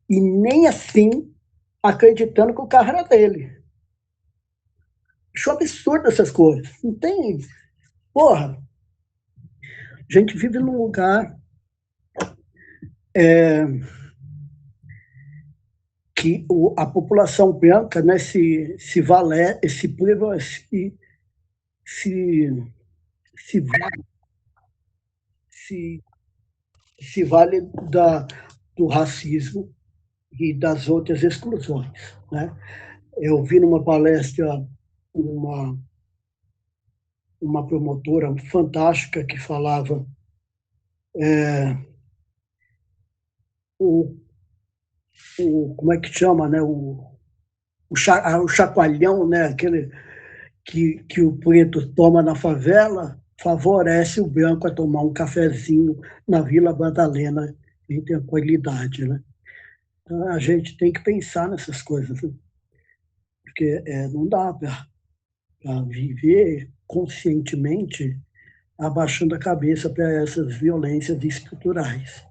e nem assim acreditando que o carro era dele. Acho absurdo essas coisas. Não tem. Porra, a gente vive num lugar que a população branca, né, se vale, se, se, se, se vale do racismo e das outras exclusões, né? Eu vi numa palestra uma, uma promotora fantástica que falava o, como é que chama, né? O chacoalhão, né? Aquele que o preto toma na favela, favorece o branco a tomar um cafezinho na Vila Madalena em tranquilidade, né? Então, a gente tem que pensar nessas coisas, né? Porque não dá para viver conscientemente abaixando a cabeça para essas violências estruturais.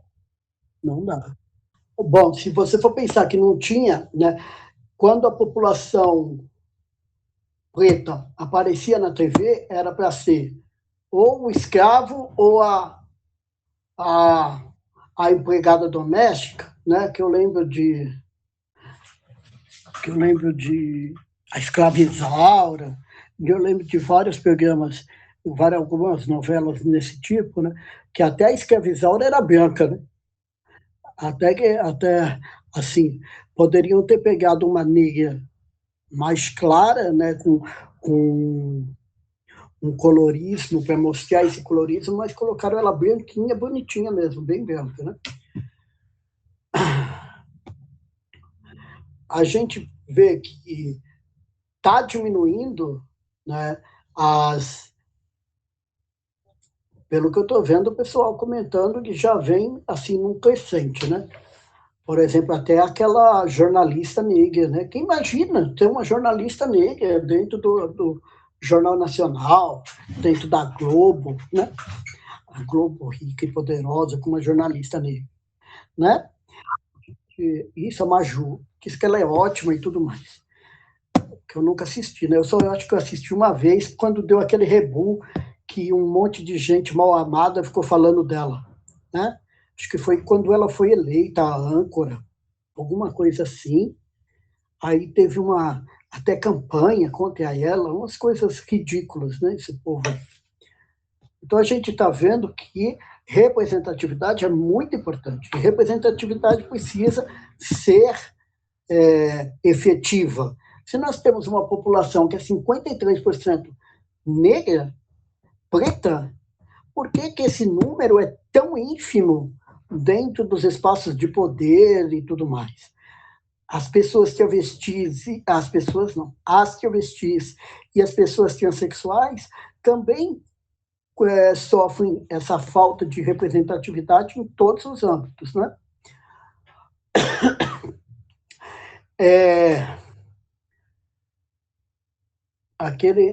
Não dá. Bom, se você for pensar que não tinha, né, quando a população preta aparecia na TV, era para ser ou o escravo ou a, a empregada doméstica, né, que eu lembro de a escrava Isaura, eu lembro de vários programas, algumas novelas desse tipo, né, que até a escrava Isaura era branca, né? Até assim, poderiam ter pegado uma negra mais clara, né, com um colorismo, para mostrar esse colorismo, mas colocaram ela branquinha, bonitinha mesmo, bem branca, né? A gente vê que está diminuindo, né, pelo que eu estou vendo, o pessoal comentando que já vem assim num crescente, né? Por exemplo, até aquela jornalista negra, né? Quem imagina ter uma jornalista negra dentro do Jornal Nacional, dentro da Globo, né? A Globo rica e poderosa com uma jornalista negra, né? Isso, a Maju, que isso que ela é ótima e tudo mais, que eu nunca assisti, né? Eu acho que eu assisti uma vez quando deu aquele rebu que um monte de gente mal amada ficou falando dela, né? Acho que foi quando ela foi eleita a âncora, alguma coisa assim. Aí teve uma até campanha contra ela, umas coisas ridículas, né? Esse povo. Então a gente está vendo que representatividade é muito importante. E representatividade precisa ser efetiva. Se nós temos uma população que é 53% negra, preta, por que esse número é tão ínfimo dentro dos espaços de poder e tudo mais? As pessoas travestis, as pessoas não, as travestis e as pessoas transexuais também sofrem essa falta de representatividade em todos os âmbitos, né?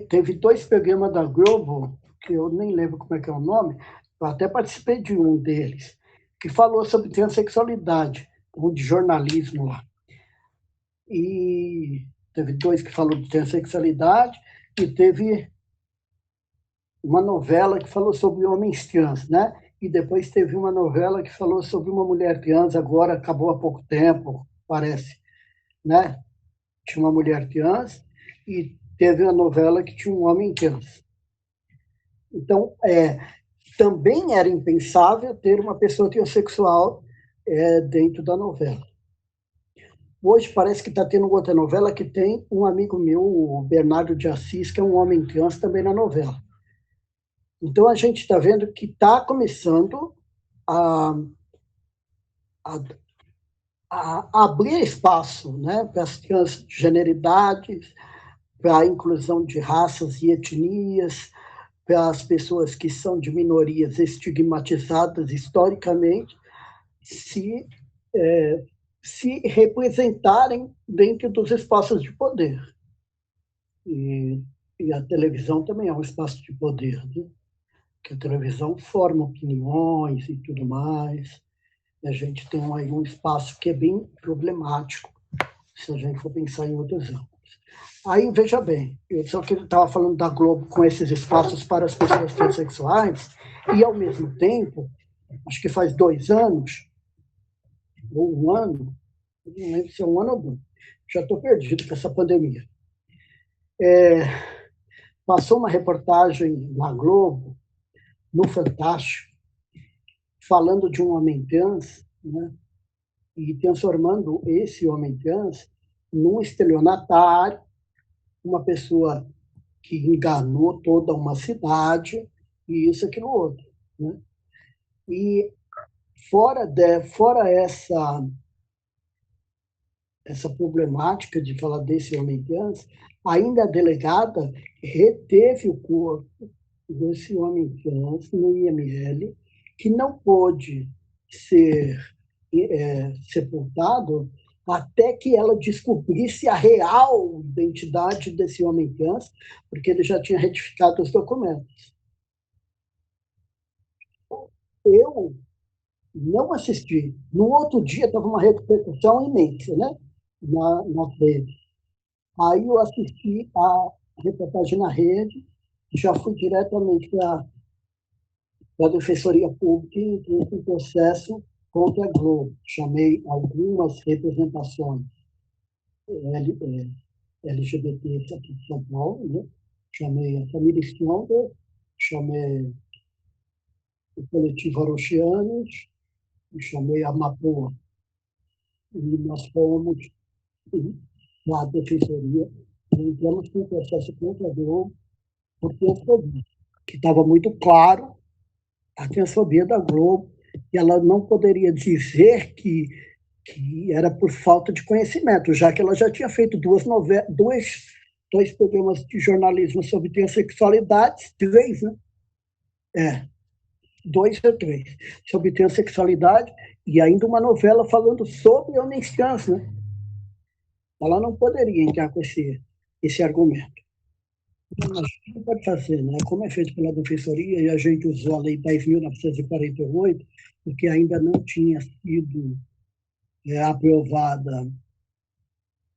Teve 2 programas da Globo, que eu nem lembro como é que é o nome, eu até participei de um deles, que falou sobre transexualidade, um de jornalismo lá. E teve 2 que falou de transexualidade e teve uma novela que falou sobre homens trans, né? E depois teve uma novela que falou sobre uma mulher trans, agora acabou há pouco tempo, parece, né? Tinha uma mulher trans e teve uma novela que tinha um homem trans. Então, também era impensável ter uma pessoa transexual dentro da novela. Hoje parece que está tendo outra novela que tem um amigo meu, o Bernardo de Assis, que é um homem trans também na novela. Então a gente está vendo que está começando a, a, a abrir espaço, né, para as transgeneridades, para a inclusão de raças e etnias, para as pessoas que são de minorias estigmatizadas historicamente, se, se representarem dentro dos espaços de poder. E a televisão também é um espaço de poder, né? Que a televisão forma opiniões e tudo mais. E a gente tem aí um espaço que é bem problemático, se a gente for pensar em outros âmbitos. Aí, veja bem, eu só que estava falando da Globo com esses espaços para as pessoas transexuais, e, ao mesmo tempo, acho que faz 2 anos, ou 1 ano, não lembro se é 1 ano ou 2, já estou perdido com essa pandemia. Passou uma reportagem na Globo, no Fantástico, falando de um homem trans, né, e transformando esse homem trans num estelionatário, uma pessoa que enganou toda uma cidade, e isso, aquilo, outro. Né? E fora essa problemática de falar desse homem trans, ainda a delegada reteve o corpo desse homem trans no IML, que não pôde ser sepultado até que ela descobrisse a real identidade desse homem trans, porque ele já tinha retificado os documentos. Eu não assisti. No outro dia estava uma repercussão imensa, né? Na rede. Aí eu assisti a reportagem na rede, já fui diretamente para a Defensoria Pública e entrei com processo contra a Globo. Chamei algumas representações LGBT aqui de São Paulo, né? Chamei a família Stronger, chamei o coletivo Arochianos, chamei a Mapoa. E nós fomos na Defensoria e entramos com o processo contra a Globo por transfobia, que estava muito claro a transfobia da Globo, e ela não poderia dizer que era por falta de conhecimento, já que ela já tinha feito dois programas de jornalismo sobre transexualidade, 3, né? 2 ou 3, sobre transexualidade, e ainda uma novela falando sobre homens trans, né? Ela não poderia entrar com esse argumento. Então, a gente não pode fazer, né? Como é feito pela Defensoria, e a gente usou a Lei 10.948, porque ainda não tinha sido aprovada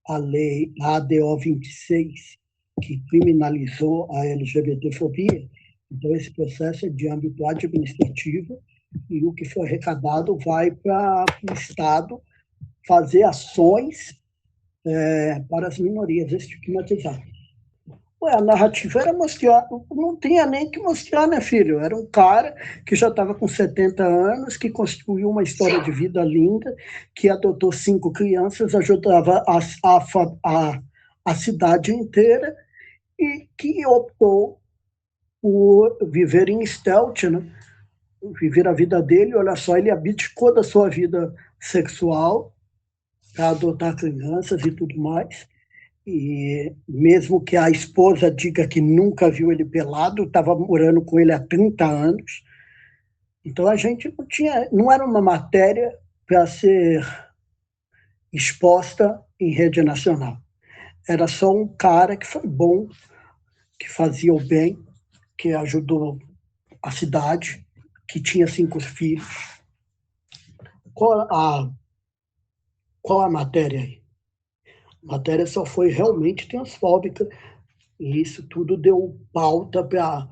a lei ADO 26, que criminalizou a LGBTfobia. Então, esse processo é de âmbito administrativo, e o que foi arrecadado vai para o Estado fazer ações para as minorias estigmatizadas. A narrativa era mostrar, não tinha nem que mostrar, né, filho? Era um cara que já estava com 70 anos, que construiu uma história de vida linda, que adotou 5 crianças, ajudava a cidade inteira, e que optou por viver em stealth, né? Viver a vida dele. Olha só, ele abdicou da sua vida sexual para adotar crianças e tudo mais. E mesmo que a esposa diga que nunca viu ele pelado, estava morando com ele há 30 anos. Então a gente não era uma matéria para ser exposta em rede nacional. Era só um cara que foi bom, que fazia o bem, que ajudou a cidade, que tinha 5 filhos. Qual a matéria aí? A matéria só foi realmente transfóbica, e isso tudo deu pauta para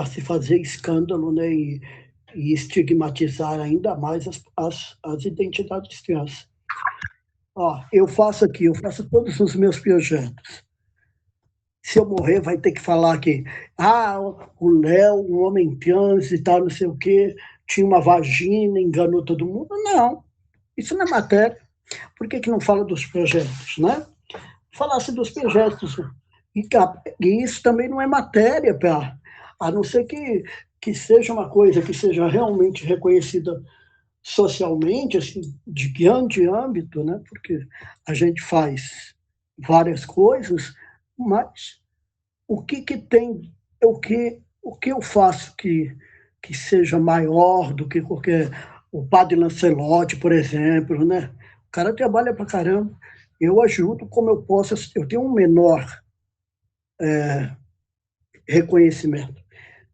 se fazer escândalo, né? E estigmatizar ainda mais as identidades trans. Eu faço todos os meus projetos. Se eu morrer, vai ter que falar que o Léo, um homem trans e tal, não sei o quê, tinha uma vagina, enganou todo mundo. Não, isso não é matéria. Por que não fala dos projetos, né? Falasse dos projetos. E isso também não é matéria, a não ser que seja uma coisa que seja realmente reconhecida socialmente, assim, de grande âmbito, né? Porque a gente faz várias coisas, mas o que tem, o que eu faço que seja maior do que qualquer o padre Lancelotti, por exemplo, né? O cara trabalha pra caramba. Eu ajudo como eu posso. Eu tenho um menor reconhecimento.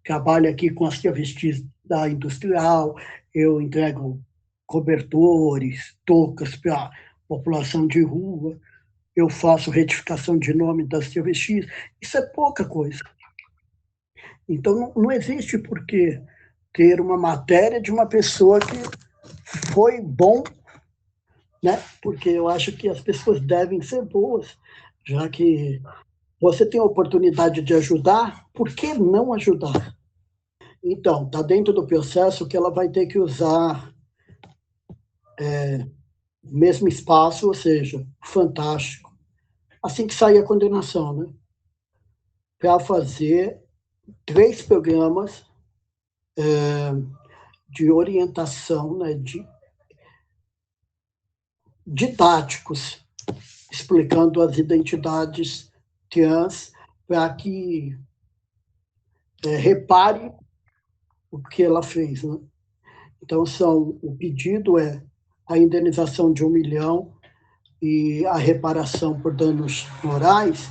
Trabalho aqui com as travestis da industrial, eu entrego cobertores, toucas para a população de rua, eu faço retificação de nome das travestis. Isso é pouca coisa. Então, não existe por que ter uma matéria de uma pessoa que foi bom, né? Porque eu acho que as pessoas devem ser boas, já que você tem a oportunidade de ajudar, por que não ajudar? Então, está dentro do processo que ela vai ter que usar o mesmo espaço, ou seja, fantástico, assim que sair a condenação, né? Para fazer 3 programas de orientação, né, didáticos, explicando as identidades trans, para que repare o que ela fez, né? Então, o pedido é a indenização de 1 milhão e a reparação por danos morais,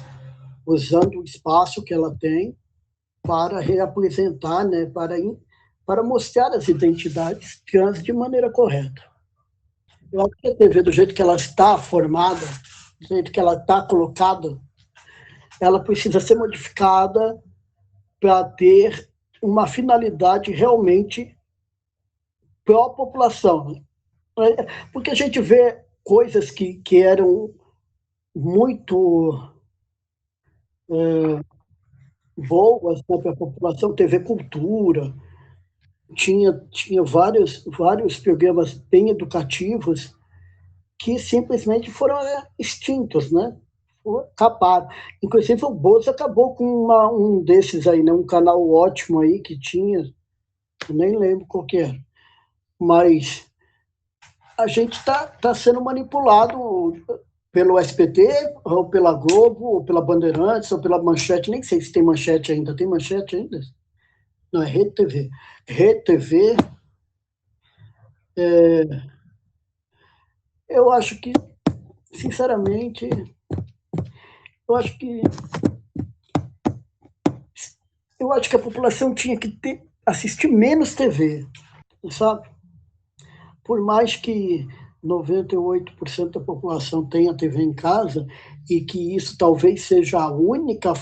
usando o espaço que ela tem para reapresentar, né, para mostrar as identidades trans de maneira correta. Eu acho que a TV, do jeito que ela está formada, do jeito que ela está colocada, ela precisa ser modificada para ter uma finalidade realmente pró-população, né? Porque a gente vê coisas que eram muito boas, né, para a população, TV Cultura, tinha vários programas bem educativos que simplesmente foram extintos, né? Acabaram. Inclusive, o Bozo acabou com um desses aí, né? Um canal ótimo aí que tinha, eu nem lembro qual que era, mas a gente tá sendo manipulado pelo SBT, ou pela Globo, ou pela Bandeirantes, ou pela Manchete, nem sei se tem Manchete ainda. Tem Manchete ainda? Não, é Rede TV. Rede TV, eu acho que, sinceramente, eu acho que eu acho que a população tinha que assistir menos TV, sabe? Por mais que 98% da população tenha TV em casa e que isso talvez seja a única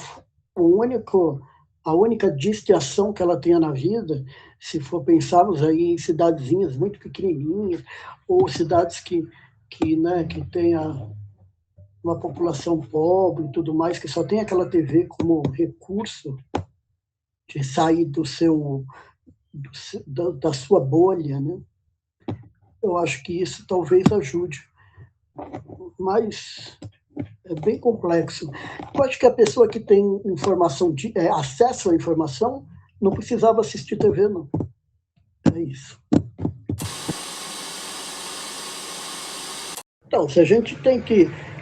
distração que ela tenha na vida, se for pensarmos aí em cidadezinhas muito pequenininhas ou cidades que tenha uma população pobre e tudo mais, que só tem aquela TV como recurso de sair da sua bolha, né? Eu acho que isso talvez ajude, mas é bem complexo. Eu acho que a pessoa que tem acesso à informação não precisava assistir TV, não. É isso. Então,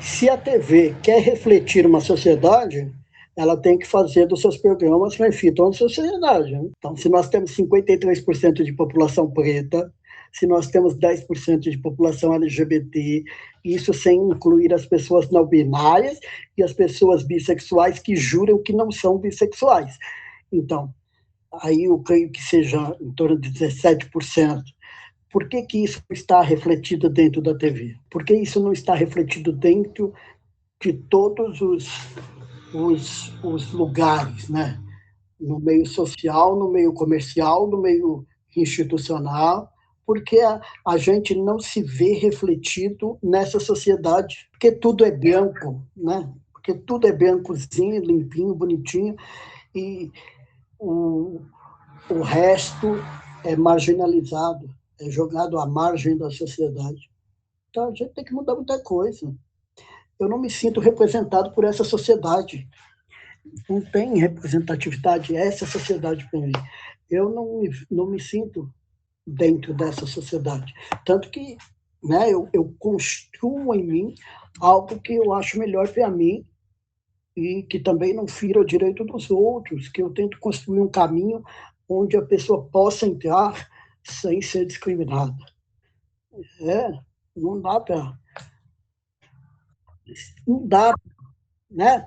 se a TV quer refletir uma sociedade, ela tem que fazer dos seus programas que reflitam a sociedade, né? Então, se nós temos 53% de população preta, se nós temos 10% de população LGBT, isso sem incluir as pessoas não binárias e as pessoas bissexuais que juram que não são bissexuais. Então, aí eu creio que seja em torno de 17%. Por que isso está refletido dentro da TV? Por que isso não está refletido dentro de todos os lugares, né? No meio social, no meio comercial, no meio institucional, porque a gente não se vê refletido nessa sociedade, porque tudo é branco, né? Porque tudo é brancozinho, limpinho, bonitinho, e o resto é marginalizado, é jogado à margem da sociedade. Então, a gente tem que mudar muita coisa. Eu não me sinto representado por essa sociedade. Não tem representatividade essa sociedade para mim. Eu não me sinto dentro dessa sociedade. Tanto que, né, eu construo em mim algo que eu acho melhor para mim e que também não fira o direito dos outros, que eu tento construir um caminho onde a pessoa possa entrar sem ser discriminada. É, não dá para, não dá, né?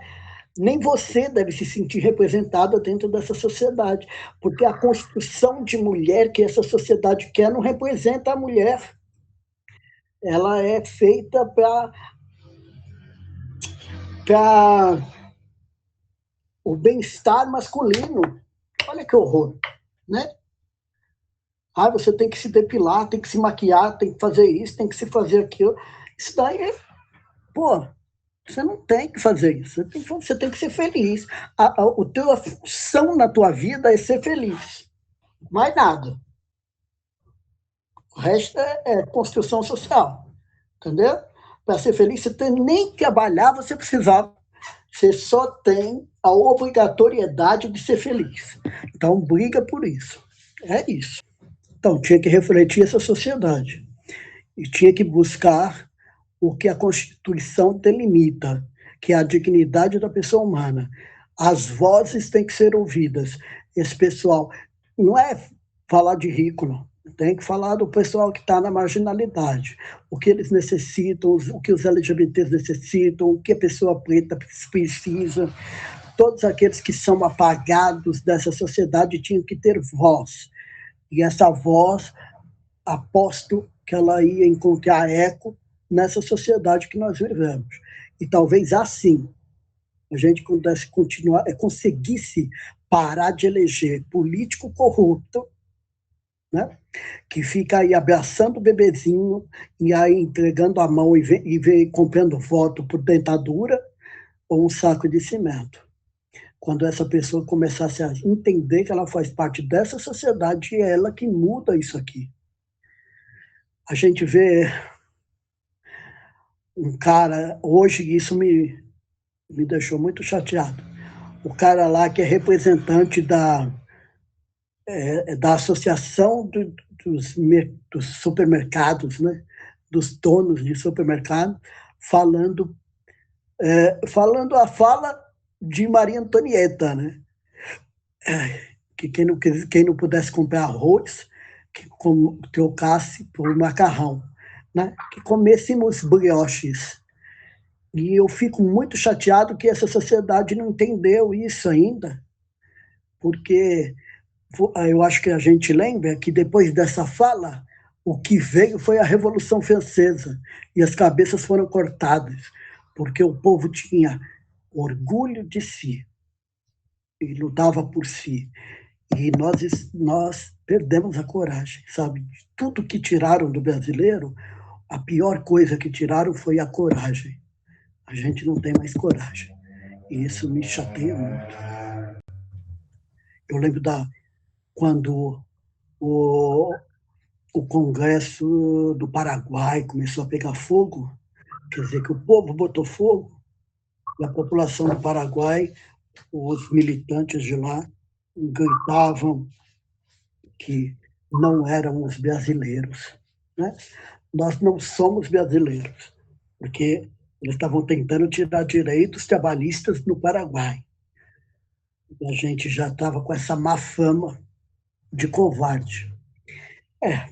Nem você deve se sentir representada dentro dessa sociedade, porque a construção de mulher que essa sociedade quer não representa a mulher. Ela é feita para o bem-estar masculino. Olha que horror, né? Ah, você tem que se depilar, tem que se maquiar, tem que fazer isso, tem que se fazer aquilo. Isso daí é, pô, você não tem que fazer isso. Você tem que ser feliz. A tua função na tua vida é ser feliz. Mais nada. O resto é construção social. Entendeu? Para ser feliz, você tem nem trabalhar, você precisava. Você só tem a obrigatoriedade de ser feliz. Então, briga por isso. É isso. Então, tinha que refletir essa sociedade. E tinha que buscar o que a Constituição delimita, que é a dignidade da pessoa humana. As vozes têm que ser ouvidas. Esse pessoal não é falar de rico, não. Tem que falar do pessoal que está na marginalidade, o que eles necessitam, o que os LGBTs necessitam, o que a pessoa preta precisa. Todos aqueles que são apagados dessa sociedade tinham que ter voz. E essa voz, aposto que ela ia encontrar eco nessa sociedade que nós vivemos. E talvez assim a gente pudesse continuar, conseguisse parar de eleger político corrupto, né? Que fica aí abraçando o bebezinho e aí entregando a mão e vem comprando voto por dentadura ou um saco de cimento. Quando essa pessoa começasse a entender que ela faz parte dessa sociedade, é ela que muda isso aqui. A gente vê um cara, hoje isso me deixou muito chateado, o cara lá que é representante da associação dos supermercados, né? Dos donos de supermercado, falando, falando a fala de Maria Antonieta, né? Que quem não pudesse comprar arroz, que trocasse por macarrão, né? Que comêssemos brioches. E eu fico muito chateado que essa sociedade não entendeu isso ainda, porque eu acho que a gente lembra que depois dessa fala, o que veio foi a Revolução Francesa e as cabeças foram cortadas, porque o povo tinha orgulho de si e lutava por si. E nós perdemos a coragem, sabe? Tudo que tiraram do brasileiro, a pior coisa que tiraram foi a coragem. A gente não tem mais coragem. E isso me chateia muito. Eu lembro quando o, o Congresso do Paraguai começou a pegar fogo, quer dizer, que o povo botou fogo, e a população do Paraguai, os militantes de lá, gritavam que não eram os brasileiros. Né? Nós não somos brasileiros, porque eles estavam tentando tirar direitos trabalhistas no Paraguai. A gente já estava com essa má fama de covarde. É,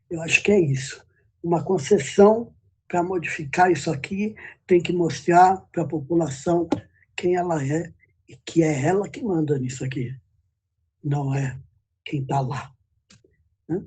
eu acho que é isso. Uma concessão para modificar isso aqui tem que mostrar para a população quem ela é e que é ela que manda nisso aqui, não é quem está lá. Né?